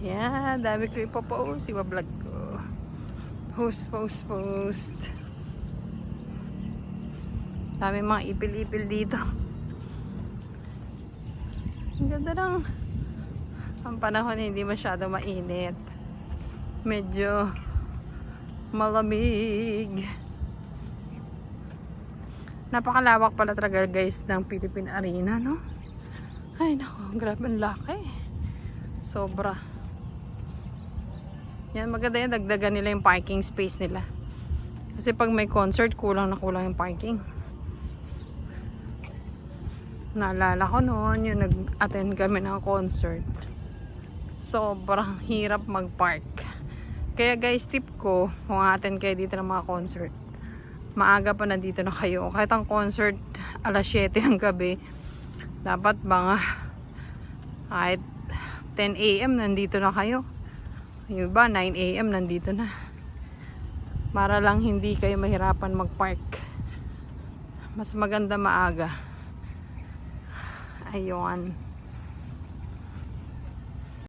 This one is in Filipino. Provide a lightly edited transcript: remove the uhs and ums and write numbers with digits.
Yan, dami ko ipopost. Iba-vlog ko. Post. Dami mga ipil-ipil dito. Ang ganda lang. Ang panahon hindi masyado mainit. Medyo malamig. Napakalawak pala talaga guys ng Philippine Arena, no? Ay nako, grabe ang laki. Sobra. Yan, maganda yan. Dagdagan nila yung parking space nila. Kasi pag may concert, kulang na kulang yung parking. Naalala ko noon, yung nag-attend kami ng concert. Sobrang hirap mag-park. Kaya guys, tip ko, kung attend kayo dito ng mga concert, maaga pa nandito na kayo. Kahit ang concert, alas 7 ng gabi, dapat mga kahit 10 AM nandito na kayo. Yung iba, 9 AM nandito na. Para lang hindi kayo mahirapan mag-park. Mas maganda maaga. Ayun.